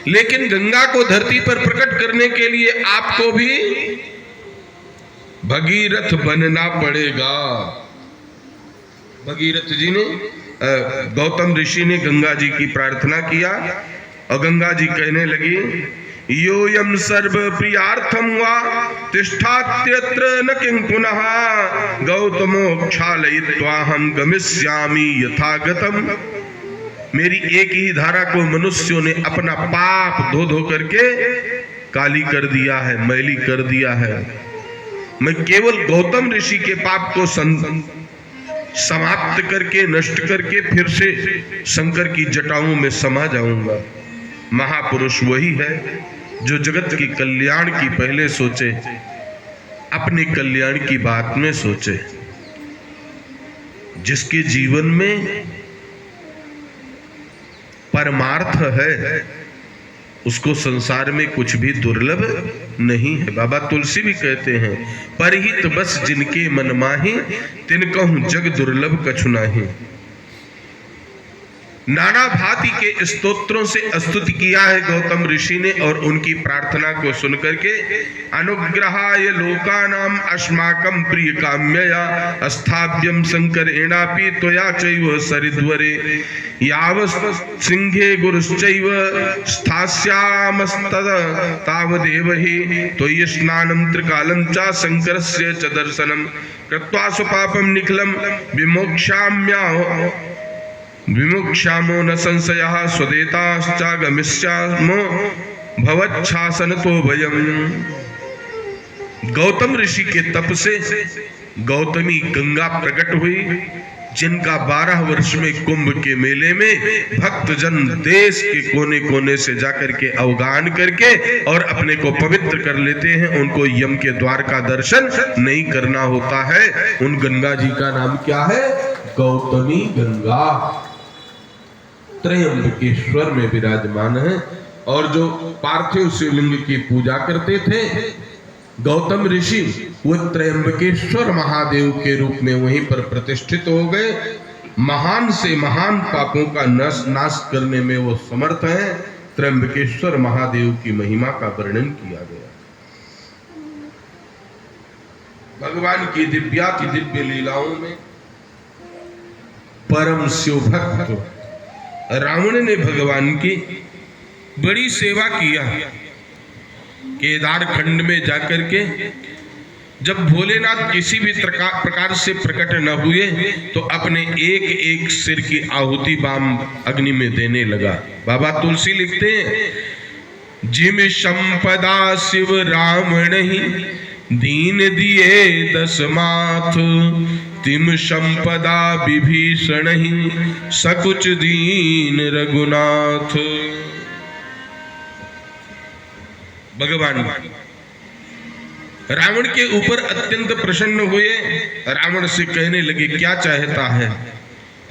लेकिन गंगा को धरती पर प्रकट करने के लिए आपको भी भगीरथ बनना पड़ेगा। भगीरथ जी ने गौतम ऋषि ने गंगा जी की प्रार्थना किया और गंगा जी कहने लगी, योयम सर्व प्रियार्थम वा तिष्ठात्यत्र न किं पुनः गौतमोक्षालयित्वाहं गमिष्यामि यथागतम। मेरी एक ही धारा को मनुष्यों ने अपना पाप धो धो करके काली कर दिया है, मैली कर दिया है। मैं केवल गौतम ऋषि के पाप को समाप्त करके नष्ट करके फिर से शंकर की जटाओं में समा जाऊंगा। महापुरुष वही है जो जगत की कल्याण की पहले सोचे, अपने कल्याण की बात में सोचे, जिसके जीवन में परमार्थ है उसको संसार में कुछ भी दुर्लभ नहीं है। बाबा तुलसी भी कहते हैं, परहित बस जिनके मन माही तिनकहु जग दुर्लभ कछु नाही। नाना भांति के स्तोत्रों से स्तुति किया है गौतम ऋषि ने और उनकी प्रार्थना को सुनकर के अनुग्रहाय लोकानाम अस्माकं प्रिय काम्यया स्थाव्यम शंकरेणापि त्वया चैव सरिद्वरे याव सिंहे गुरुश्चैव स्थास्यामस्तद तावदेव हि त्वयि स्नानं त्रिकालं च शंकरस्य च दर्शनं कृत्वा स्वपापं निखिलं विमुक्षामो न संशयः स्वदेताश्चागमिष्यामो भवच्छासनतो भयम्। गौतम ऋषि के तप से गौतमी गंगा प्रकट हुई, जिनका 12 वर्ष में कुंभ के मेले में भक्तजन देश के कोने कोने से जाकर के अवगान करके और अपने को पवित्र कर लेते हैं। उनको यम के द्वार का दर्शन नहीं करना होता है। उन गंगा जी का नाम क्या है? गौतमी गंगा त्रयंबकेश्वर में विराजमान है। और जो पार्थिव शिवलिंग की पूजा करते थे गौतम ऋषि, वो त्रयंबकेश्वर महादेव के रूप में वहीं पर प्रतिष्ठित हो गए। महान से महान पापों का नाश करने में वो समर्थ हैं। त्रयंबकेश्वर महादेव की महिमा का वर्णन किया गया। भगवान की दिव्य लीलाओं में परम शिव भक्त रावण ने भगवान की बड़ी सेवा किया। केदार खंड में जाकर के जब भोलेनाथ किसी भी प्रकार से प्रकट न हुए तो अपने एक एक सिर की आहुति बाम अग्नि में देने लगा। बाबा तुलसी लिखते हैं, जिम संपदा शिव राम नहीं दीन दिए 10 माथ तिम संपदा विभीषण ही सकुच दीन रघुनाथ। भगवान रावण के ऊपर अत्यंत प्रसन्न हुए। रावण से कहने लगे, क्या चाहता है?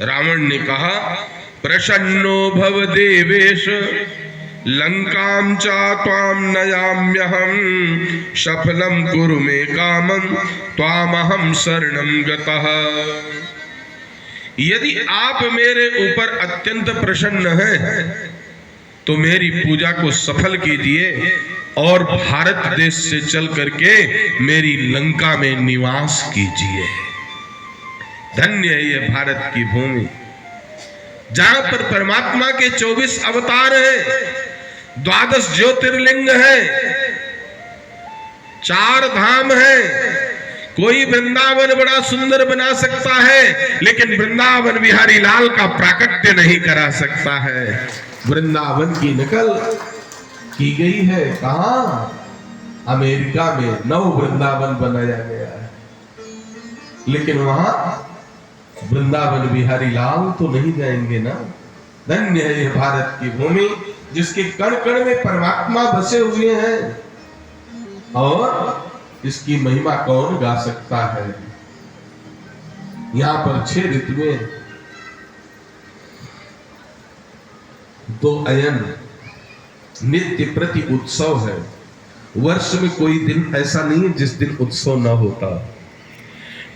रावण ने कहा, प्रसन्नो भव देवेश लंकां च त्वां नयाम्यहं सफलं कुरु मे कामं त्वामहं शरणं गतः। यदि आप मेरे ऊपर अत्यंत प्रसन्न हैं तो मेरी पूजा को सफल कीजिए और भारत देश से चल करके मेरी लंका में निवास कीजिए। धन्य है ये भारत की भूमि जहां पर परमात्मा के 24 अवतार हैं, 12 ज्योतिर्लिंग है, 4 धाम है। कोई वृंदावन बड़ा सुंदर बना सकता है लेकिन वृंदावन बिहारी लाल का प्राकट्य नहीं करा सकता है। वृंदावन की नकल की गई है कहां? अमेरिका में 9 वृंदावन बनाया गया है, लेकिन वहां वृंदावन बिहारी लाल तो नहीं जाएंगे ना। धन्य है ये भारत की भूमि जिसके कण कण में परमात्मा बसे हुए हैं और इसकी महिमा कौन गा सकता है। यहां पर 6 ऋतुएं, 2 अयन, नित्य प्रति उत्सव है। वर्ष में कोई दिन ऐसा नहीं है जिस दिन उत्सव ना होता।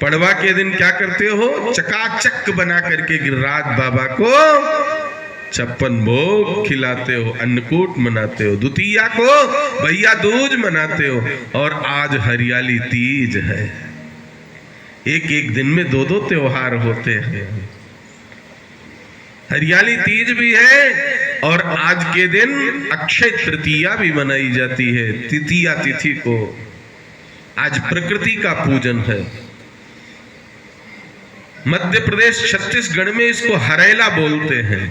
पड़वा के दिन क्या करते हो? चकाचक बना करके गिरिराज बाबा को 56 भोग खिलाते हो, अन्नकूट मनाते हो, द्वितीया को भैया दूज मनाते हो, और आज हरियाली तीज है। एक एक दिन में 2-2 त्योहार होते हैं। हरियाली तीज भी है और आज के दिन अक्षय तृतीया भी मनाई जाती है। तृतीया तिथि को आज प्रकृति का पूजन है। मध्य प्रदेश छत्तीसगढ़ में इसको हरेला बोलते हैं।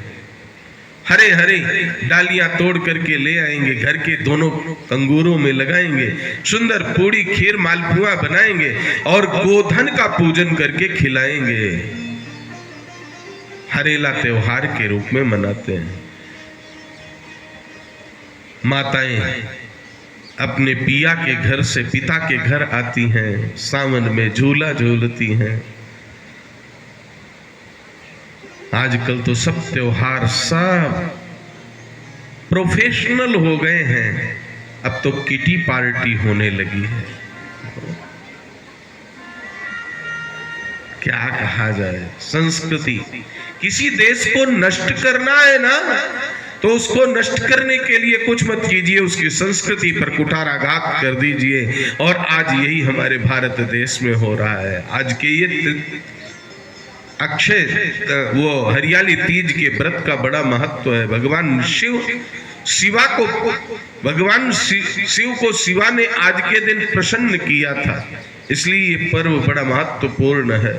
हरे हरे डालियां तोड़ करके ले आएंगे, घर के दोनों कंगूरों में लगाएंगे, सुंदर पूड़ी खीर मालपुआ बनाएंगे और गोधन का पूजन करके खिलाएंगे। हरेला त्योहार के रूप में मनाते हैं। माताएं अपने पिया के घर से पिता के घर आती हैं, सावन में झूला झूलती हैं। आजकल तो सब त्योहार सब प्रोफेशनल हो गए हैं। अब तो किटी पार्टी होने लगी है। क्या कहा जाए, संस्कृति। किसी देश को नष्ट करना है ना, तो उसको नष्ट करने के लिए कुछ मत कीजिए, उसकी संस्कृति पर कुठाराघात कर दीजिए। और आज यही हमारे भारत देश में हो रहा है। आज के ये अक्षय वो हरियाली तीज के व्रत का बड़ा महत्व है। भगवान शिव को शिवा ने आज के दिन प्रसन्न किया था, इसलिए ये पर्व बड़ा महत्वपूर्ण है।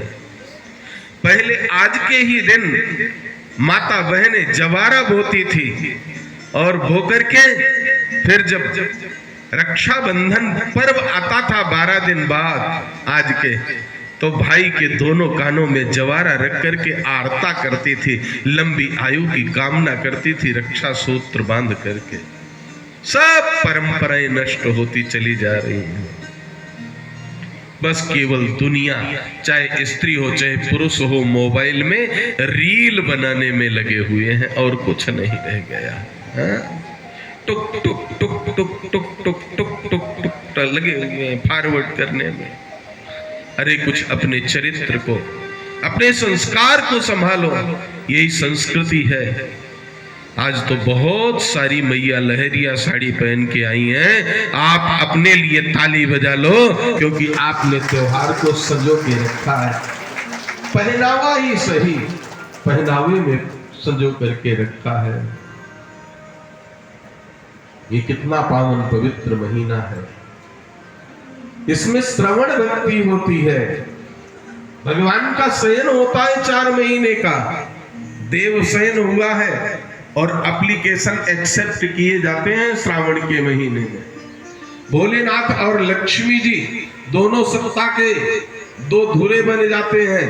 पहले आज के ही दिन माता बहनें जवारा बोती थी और बो करके फिर जब रक्षाबंधन पर्व आता था 12 दिन बाद आज के, तो भाई के दोनों कानों में जवारा रख करके आरता करती थी, लंबी आयु की कामना करती थी, रक्षा सूत्र बांध करके। सब परंपराएं नष्ट होती चली जा रही हैं। बस केवल दुनिया, चाहे स्त्री हो चाहे पुरुष हो, मोबाइल में रील बनाने में लगे हुए हैं और कुछ नहीं रह गया। टुक टुक टुक टुक टुक टुक टुक टुक लगे हुए हैं फॉरवर्ड करने में। अरे कुछ अपने चरित्र को, अपने संस्कार को संभालो, यही संस्कृति है। आज तो बहुत सारी मैया लहरिया साड़ी पहन के आई हैं। आप अपने लिए ताली बजा लो, क्योंकि आपने त्योहार को संजो के रखा है। पहनावा ही सही, पहनावे में संजो करके रखा है। ये कितना पावन पवित्र महीना है। इसमें श्रवण भक्ति होती है। भगवान का शयन होता है 4 महीने का, देव शयन हुआ है और एप्लीकेशन एक्सेप्ट किए जाते हैं श्रावण के महीने में। भोलेनाथ और लक्ष्मी जी दोनों सत्ता के 2 धुरे बने जाते हैं।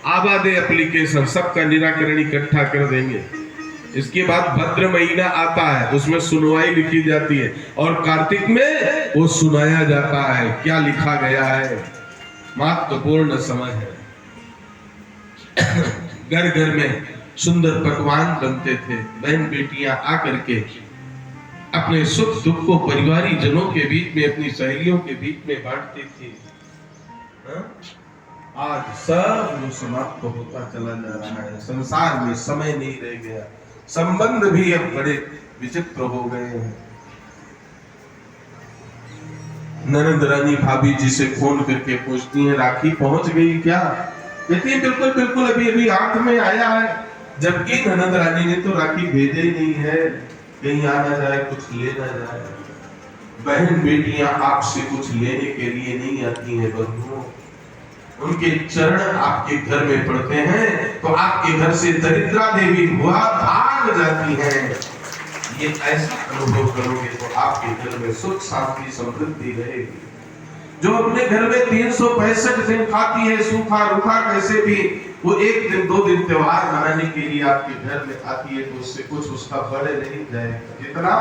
आबादे एप्लीकेशन, सबका निराकरण इकट्ठा कर देंगे। इसके बाद भद्र महीना आता है, उसमें सुनवाई लिखी जाती है और कार्तिक में वो सुनाया जाता है क्या लिखा गया है। महत्वपूर्ण समय है। घर घर में सुंदर पकवान बनते थे। बहन बेटियां आकर के अपने सुख दुख को परिवारी जनों के बीच में, अपनी सहेलियों के बीच में बांटती थी। आज सब समाप्त होता चला जा रहा है। संसार में समय नहीं रह गया। संबंध भी अब बड़े विचित्र हो गए हैं। ननद रानी भाभी जी से फोन करके पूछती हैं राखी पहुंच गई क्या? कहती है बिल्कुल बिल्कुल, अभी अभी हाथ में आया है। जबकि ननद रानी ने तो राखी भेजा ही नहीं है, कहीं आना जाए कुछ ले ना जाए। बहन बेटियां आपसे कुछ लेने के लिए नहीं आती हैं बंधुओं। उनके चरण आपके घर में पड़ते हैं तो आपके घर से दरिद्रा देवी हुआ भाग जाती है। ये ऐसा अनुभव करोगे तो आपके घर में सुख शांति समृद्धि रहेगी। जो अपने घर में 365 दिन खाती है सूखा रूखा कैसे भी, वो 1 दिन 2 दिन त्योहार मनाने के लिए आपके घर में आती है, तो उससे कुछ उसका बढ़े नहीं जाएगा। जितना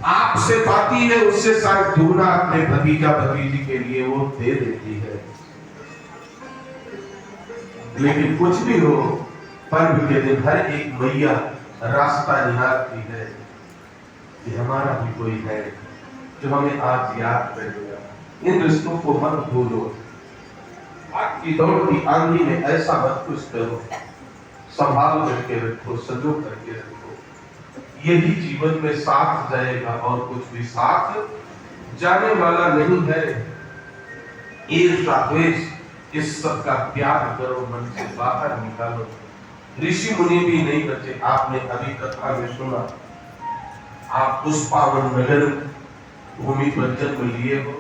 आपसे पाती है उससे शायद दूना अपने भतीजा भतीजी के लिए वो दे देती है। लेकिन कुछ भी हो, पर्व के दिन हर एक मैया रास्ता निहारती है कि हमारा भी कोई है जो हमें आज याद करेगा। इन रिश्तों को मत भूलो। आपकी दौड़ती आंधी में ऐसा मत कुछ करो। संभाल करके रखो, संजो करके रखो। यही जीवन में साथ जाएगा और कुछ भी साथ जाने वाला नहीं है। ईर्ष्या द्वेष इस सब का त्याग करो, मन से बाहर निकालो। ऋषि मुनि भी नहीं बचे। आपने अभी कथा में सुना, आप उस पावन नगर भूमि पर जन्म लिए हो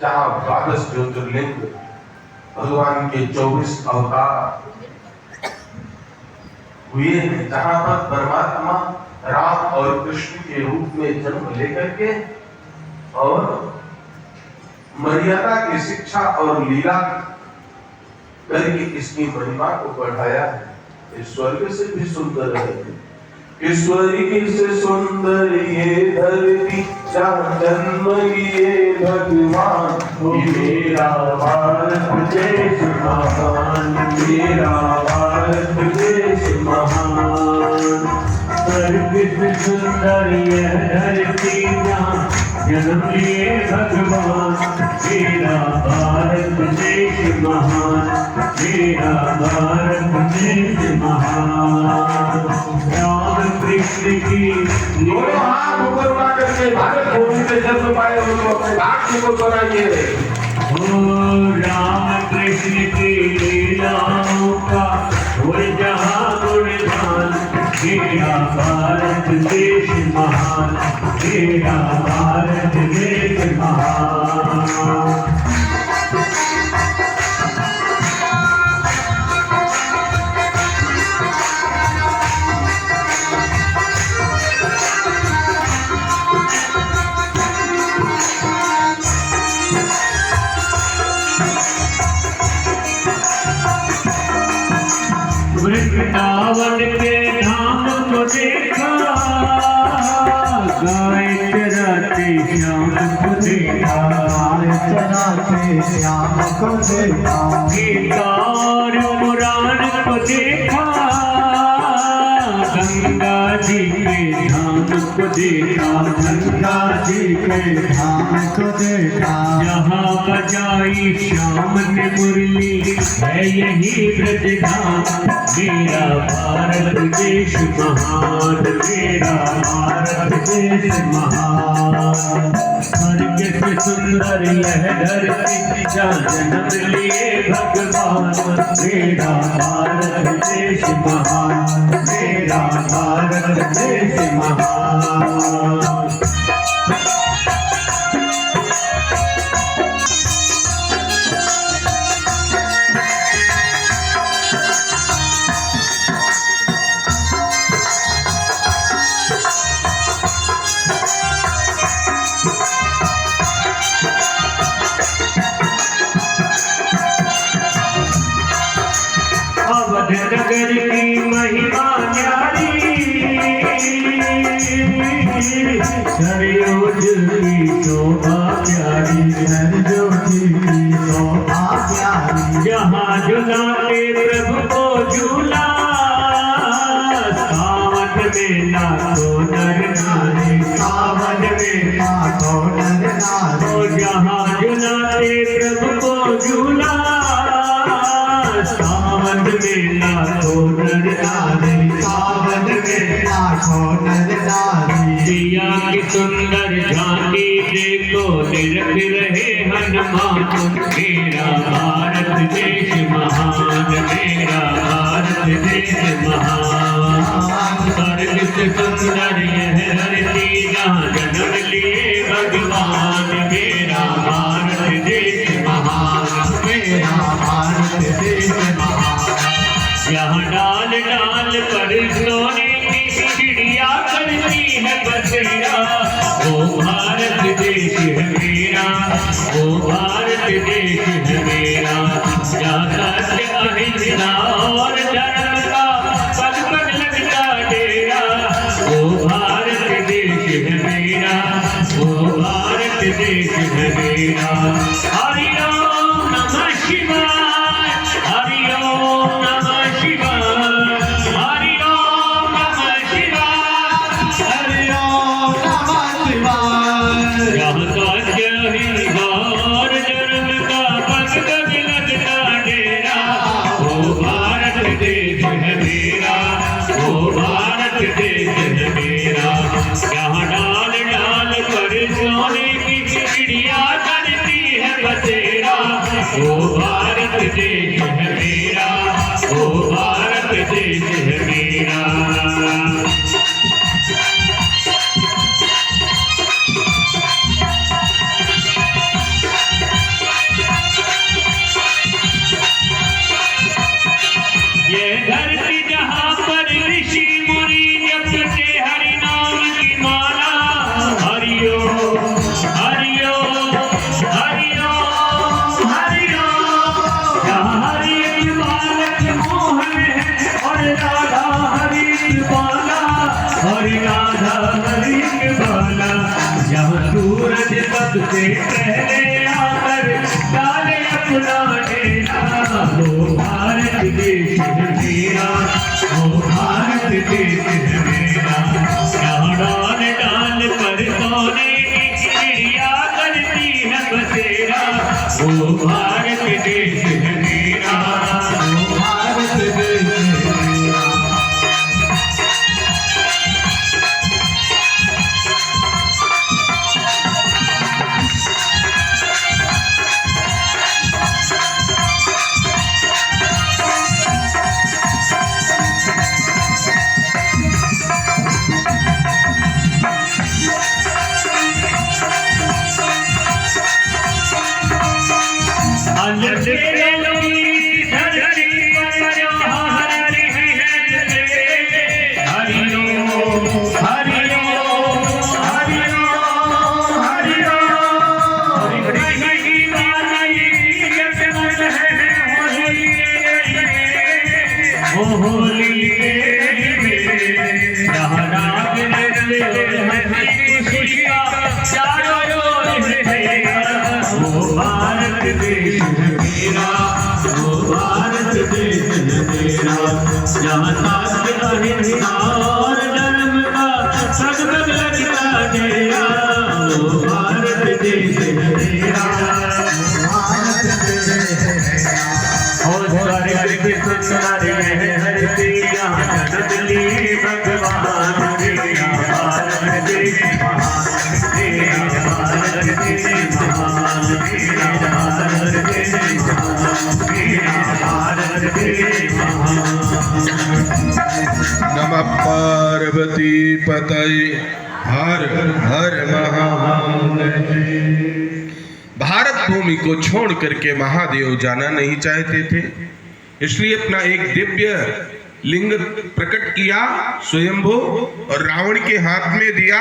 जहाँ 12 ज्योतिर्लिंग, भगवान के 24 अवतार हुए हैं, जहाँ पर परमात्मा राम और कृष्ण के रूप में जन्म लेकर के और मर्यादा की शिक्षा और लीला करके इसकी महिमा को बढ़ाया है। स्वर्ग से भी सुंदर है, स्वर्ग से सुंदर ये धरती जहाँ जन्म लिए भगवान। मेरा भारत देश महान, मेरा भारत देश महान। स्वर्ग से सुंदर ये धरती जहाँ जन्म लिए भगवान। मेरा भारत देश महान, मेरा भारत देश महान। राम कृष्ण की दोनों हाथ ऊपर उठा करके भारत भूमि में जन्म पाए उनको अपने हाथ को बनाइए। राम कृष्ण की लीलाओं का जहाँ गुणगान। मेरा भारत देश महान, मेरा भारत देश महान। वृंदावन के धाम को देखा, गाय चराते श्याम को देखा, गाय चराते श्याम को देखा। गीता और पुराण को देखा, गंगा जी के धाम को देखा, गंगा जी के धाम को देखा। जहाँ बजाई श्याम ने मुरली है यही ब्रज धाम। मेरा भारत देश महान, मेरा भारत देश महान। स्वर्ग से सुंदर यह धरती जहाँ जन्म लिए भगवान। मेरा भारत देश महान, मेरा भारत देश महान। नगर की महिमा न्यारी, सरयोज की शोभा प्यारी, सरयोज की शोभा प्यारी। जहाँ झुलाते प्रभु को झूला, सावन में लाखों नर नारी, सावन में लाखों नर नारी। जहाँ झुलाते प्रभु को झूला, सावन में लाखों नर नारी, सावन में लाखों नर नारी। दिया की सुंदर झांकी देखो निरख रहे हनुमान। मेरा भारत देश महान, मेरा भारत देश महान। स्वर्ग से सुंदर यह धरती जहाँ जन्म लिए भगवान। मेरा भारत देश महान, मेरा भारत देश महान। यहाँ डाल डाल पर सोने की चिड़िया करती है बसेरा। वो भारत देश है मेरा, वो भारत देश है मेरा। जहाँ सत्य अहिंसा और धर्म का पद पद लगता डेरा। वो भारत देश है मेरा, वो भारत देश है मेरा। हरि ओम नमः शिवाय, हरि ओम नमः शिवाय, हरि ओम नमः शिवाय, हरि ओम नमः शिवाय। जहाँ सत्य अहिंसा और धर्म का देश है मेरा, ओ भारत देश है मेरा। ये धरती जहाँ पर ऋषि मुनि जपते हरि नाम की माला, हरिओ हरिओ हरिओ हरिओ। जहाँ हरि एक बालक मोहन है और राधा हरि एक बाला, हरि राधा हरि एक बाला। जहाँ सूरज सबसे पहले आकर डाले अपना डेरा, वो भारत देश है मेरा, वो भारत देश है मेरा। यहाँ डाल डाल पर सोने की चिड़िया करती है बसेरा, वो भारत देश है मेरा, वो भारत देश है मेरा। तेरे लोगी धरती पर जो हरि है हरिओ हरिओ हरिओ हरिओ। कहीं बानी यतन है होली जहाँ राग खुशी का चारों ओर है, वो भारत देश है मेरा, वो भारत देश है मेरा। जहाँ साथ अहिंसा और धर्म का सदगत लगता डेरा, वो भारत देश है मेरा, वो भारत देश है मेरा। और स्वर्ग के सुंदर हरती यहाँ जन्म लिए भगवान मेरा, भारत देश महान मेरा, भारत देश महान मेरा, भारत देश महान मेरा, भारत देश महान। नमः पार्वती पतये हर हर महादेव। भारत भूमि को छोड़ करके महादेव जाना नहीं चाहते थे, इसलिए अपना एक दिव्य लिंग प्रकट किया स्वयंभू और रावण के हाथ में दिया।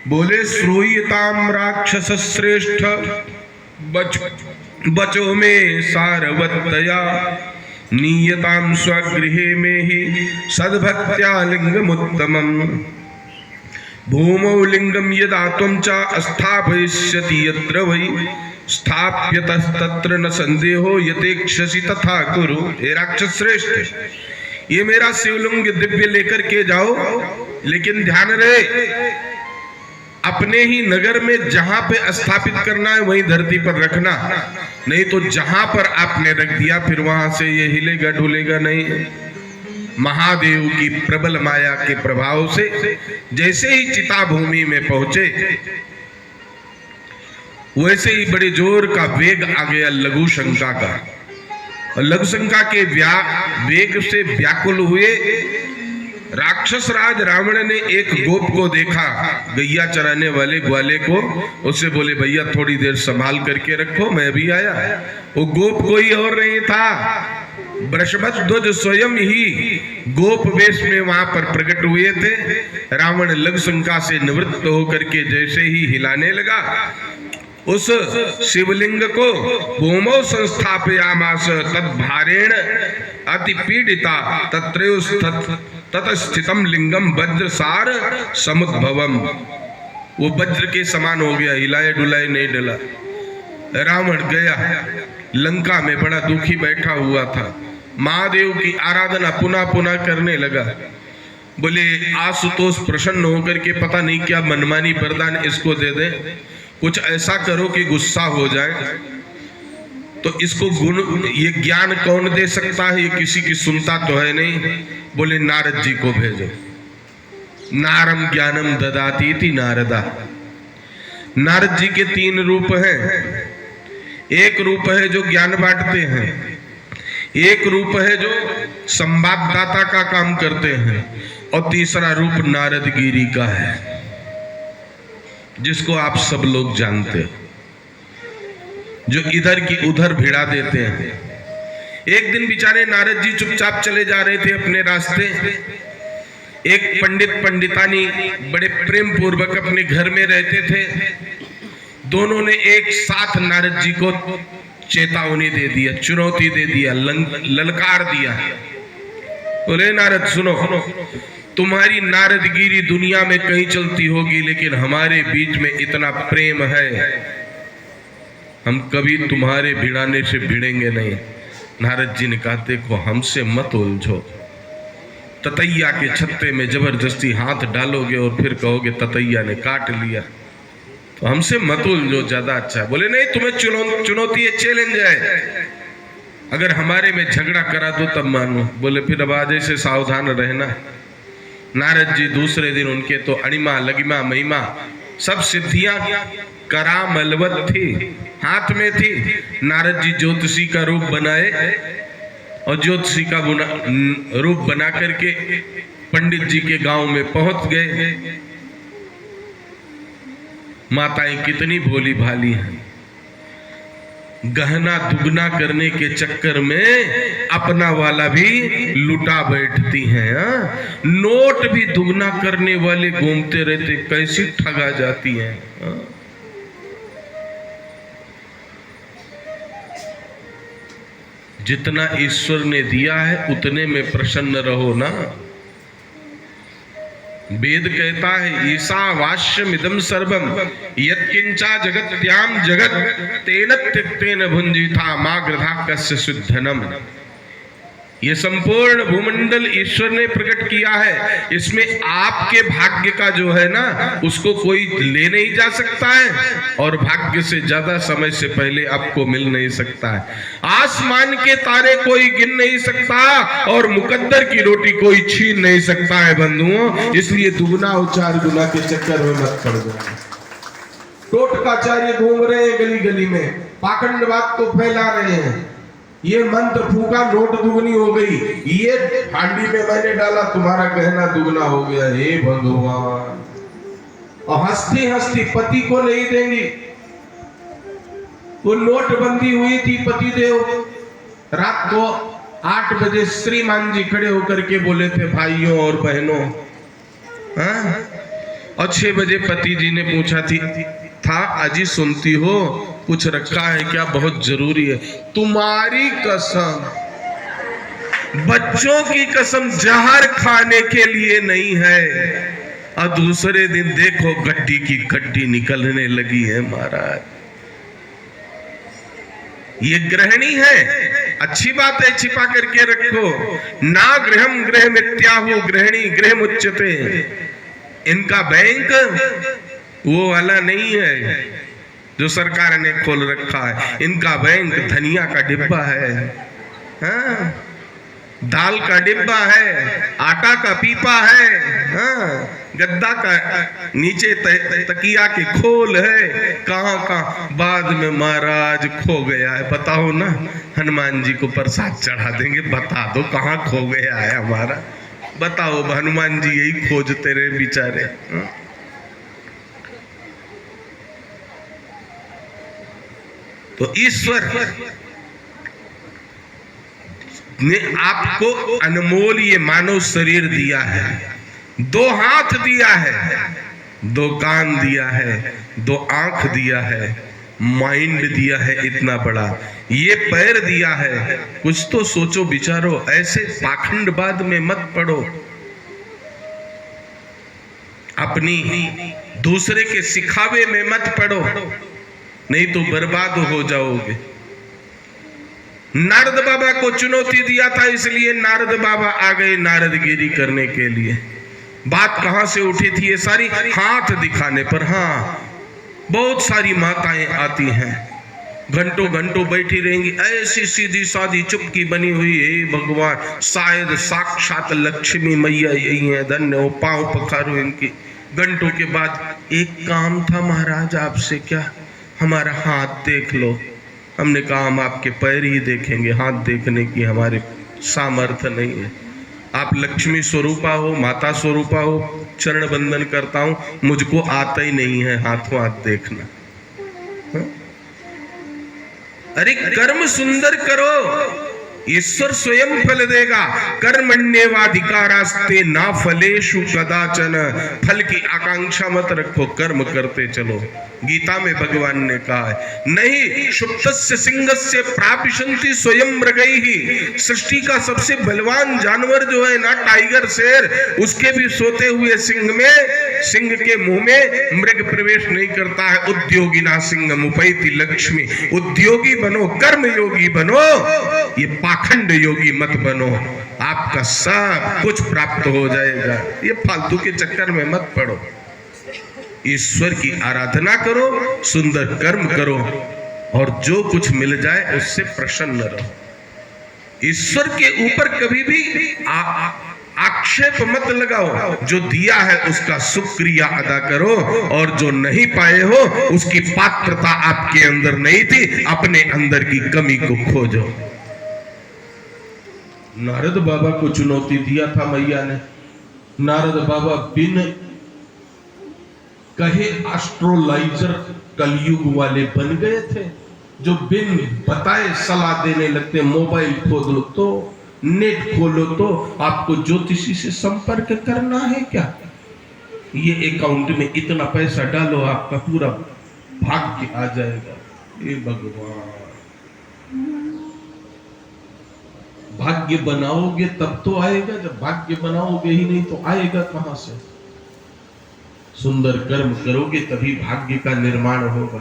बोले श्रूयताम राक्षस श्रेष्ठ बचो में सारवत्तया, नीयताम स्वगृहे में ही सद्भक्त्या लिंगमुत्तमम्। भूमौ लिंगम यदा त्वं च स्थापयिष्यति यत्र वै, स्थाप्यतस्तत्र न संदेहो यतेक्षसि तथा कुरु। हे राक्षस श्रेष्ठ, ये मेरा शिवलिंग दिव्य लेकर के जाओ, लेकिन ध्यान रहे अपने ही नगर में जहां पे स्थापित करना है वहीं धरती पर रखना, नहीं तो जहां पर आपने रख दिया फिर वहां से ये हिलेगा डुलेगा नहीं। महादेव की प्रबल माया के प्रभाव से जैसे ही चिता भूमि में पहुंचे वैसे ही बड़े जोर का वेग आ गया लघु शंका का, और लघु शंका के वेग से व्याकुल हुए राक्षस राज रावण ने एक गोप को देखा, गैया चराने वाले ग्वाले को। उससे बोले भैया थोड़ी देर संभाल करके रखो, मैं अभी आया। वो गोप कोई और नहीं था, वृषभध्वज स्वयं ही गोप वेश में वहां पर प्रकट हुए थे। रावण लघु शंका से निवृत्त होकर के जैसे ही हिलाने लगा, उस शिवलिंग को भूमौ संस्थापयामास तद्भारेण अति पीड़िता ततस्थितम लिंगम वज्रसार समुद्भवम। वो वज्र के समान हो गया, हिलाए डुलाए नहीं डला। रावण गया, लंका में बड़ा दुखी बैठा हुआ था, महादेव की आराधना पुनः पुनः करने लगा। बोले आशुतोष प्रसन्न होकर के पता नहीं क्या मनमानी वरदान इसको दे दे, कुछ ऐसा करो कि गुस्सा हो जाए। तो इसको गुण ये ज्ञान कौन दे सकता है, ये किसी की सुनता तो है नहीं। बोले नारद जी को भेजो। नारम ज्ञानम ददाती थी नारदा। नारद जी के 3 रूप हैं। एक रूप है जो ज्ञान बांटते हैं, एक रूप है जो संवाददाता का काम करते हैं और तीसरा रूप नारदगिरी का है, जिसको आप सब लोग जानते हैं, जो इधर की उधर भिड़ा देते हैं। एक दिन बेचारे नारद जी चुपचाप चले जा रहे थे अपने रास्ते। एक पंडित पंडितानी बड़े प्रेम पूर्वक अपने घर में रहते थे। दोनों ने एक साथ नारद जी को चेतावनी दे दिया, चुनौती दे दिया, ललकार दिया। बोले नारद सुनो, तुम्हारी नारदगिरी दुनिया में कहीं चलती होगी, लेकिन हमारे बीच में इतना प्रेम है, हम कभी तुम्हारे भिड़ाने से भिड़ेंगे नहीं। नारद जी ने कहा देखो हमसे मत उलझो, ततैया के छत्ते में जबरदस्ती हाथ डालोगे और फिर कहोगे ततैया ने काट लिया, तो हमसे मत उलझो, ज्यादा अच्छा है। बोले नहीं, तुम्हें चुनौती है, चैलेंज है, अगर हमारे में झगड़ा करा दो तब मानो। बोले फिर अब आज से सावधान रहना। नारद जी दूसरे दिन उनके तो अणिमा लगिमा महिमा सब सिद्धियां करामलवत थी, हाथ में थी। नारद जी ज्योतिषी का रूप बनाए और ज्योतिषी का रूप बना करके पंडित जी के गांव में पहुंच गए। माताएं कितनी भोली भाली हैं, गहना दुगना करने के चक्कर में अपना वाला भी लुटा बैठती हैं। नोट भी दुगना करने वाले घूमते रहते, कैसी ठगा जाती हैं। जितना ईश्वर ने दिया है उतने में प्रसन्न रहो ना। वेद कहता है ईशावास्यमिदं सर्वं यत्किंचा जगत्याम जगत तेन त्यक्तेन भुंजिता मा गृधा कस्य सुद्धनम। ये संपूर्ण भूमंडल ईश्वर ने प्रकट किया है, इसमें आपके भाग्य का जो है ना उसको कोई ले नहीं जा सकता है, और भाग्य से ज्यादा समय से पहले आपको मिल नहीं सकता है। आसमान के तारे कोई गिन नहीं सकता और मुकद्दर की रोटी कोई छीन नहीं सकता है बंधुओं। इसलिए दुगना और चार गुना के चक्कर में मत पड़ जाओ। टोटकाचार्य घूम रहे हैं गली गली में, पाखंडवाद तो फैला रहे हैं। ये मंत्र फूका, नोट दुगनी हो गई, ये हांडी में मैंने डाला, तुम्हारा गहना दुगना हो गया। हे भगवान, और हंसती हंसती पति को नहीं देंगी। वो नोटबंदी हुई थी, पति देव रात को 8 बजे श्रीमान जी खड़े होकर के बोले थे भाइयों और बहनों, और 6 बजे पति जी ने पूछा था अजी सुनती हो कुछ रखा है क्या, बहुत जरूरी है। तुम्हारी कसम, बच्चों की कसम, जहर खाने के लिए नहीं है। और दूसरे दिन देखो गड्डी की गड्डी निकलने लगी है महाराज। ये गृहिणी है, अच्छी बात है, छिपा करके रखो। ना गृहम गृह मित्याहु गृहिणी गृह मुच्यते। इनका बैंक वो वाला नहीं है जो सरकार ने खोल रखा है, इनका बैंक धनिया का डिब्बा है, हाँ? दाल का डिब्बा है, आटा का पीपा है, हाँ? गद्दा का नीचे तकिया के खोल है। कहाँ कहाँ बाद में महाराज खो गया है, बताओ ना। हनुमान जी को प्रसाद चढ़ा देंगे, बता दो कहाँ खो गया है हमारा, बताओ। हनुमान जी यही खोजते रहे बेचारे, हाँ? तो ईश्वर ने आपको अनमोल ये मानव शरीर दिया है, 2 हाथ दिया है, 2 कान दिया है, 2 आंख दिया है, माइंड दिया है इतना बड़ा, ये पैर दिया है। कुछ तो सोचो विचारो, ऐसे पाखंडवाद में मत पड़ो, अपनी दूसरे के सिखावे में मत पड़ो, नहीं तो बर्बाद हो जाओगे। नारद बाबा को चुनौती दिया था, इसलिए नारद बाबा आ गए नारदगिरी करने के लिए। बात कहां से उठी थी ये सारी? हाथ दिखाने पर। हाँ, बहुत सारी माताएं आती हैं, घंटों घंटों बैठी रहेंगी, ऐसी सीधी सादी चुपकी बनी हुई है। भगवान शायद साक्षात लक्ष्मी मैया यही है, धन्य हो, पांव पखारो इनकी। घंटों के बाद एक काम था महाराज आपसे, क्या? हमारा हाथ देख लो। हमने कहा हम आपके पैर ही देखेंगे, हाथ देखने की हमारे सामर्थ्य नहीं है। आप लक्ष्मी स्वरूपा हो, माता स्वरूपा हो, चरण बंदन करता हूं, मुझको आता ही नहीं है हाथों हाथ देखना। हाँ? अरे कर्म सुंदर करो, ईश्वर स्वयं फल देगा। कर्मण्येवाधिकारास्ते ना फलेषु कदाचन, फल की आकांक्षा मत रखो, कर्म करते चलो। गीता में भगवान ने कहा है, नहीं शुप्तस्य सिंहस्य प्रापिशन्ति स्वयं मृगैः। सृष्टि का सबसे बलवान जानवर जो है ना, टाइगर शेर, उसके भी सोते हुए सिंह के मुंह में मृग प्रवेश नहीं करता है। उद्योगिना सिंह मुपैति लक्ष्मी, उद्योगी बनो, कर्म योगी बनो, ये पाखंड योगी मत बनो, आपका सब कुछ प्राप्त हो जाएगा। ये फालतू के चक्कर में मत पड़ो, ईश्वर की आराधना करो, सुंदर कर्म करो, और जो कुछ मिल जाए उससे प्रसन्न रहो। ईश्वर के ऊपर कभी भी आक्षेप मत लगाओ। जो दिया है उसका शुक्रिया अदा करो, और जो नहीं पाए हो उसकी पात्रता आपके अंदर नहीं थी, अपने अंदर की कमी को खोजो। नारद बाबा को चुनौती दिया था मैया ने। नारद बाबा बिन कहे एस्ट्रोलाइजर कलयुग वाले बन गए थे, जो बिन बताए सलाह देने लगते। मोबाइल खोलो तो, नेट खोलो तो, आपको ज्योतिषी से संपर्क करना है क्या, ये अकाउंट में इतना पैसा डालो, आपका पूरा भाग्य आ जाएगा। ये भगवान, भाग्य बनाओगे तब तो आएगा, जब भाग्य बनाओगे ही नहीं तो आएगा कहां से। सुंदर कर्म करोगे तभी भाग्य का निर्माण होगा।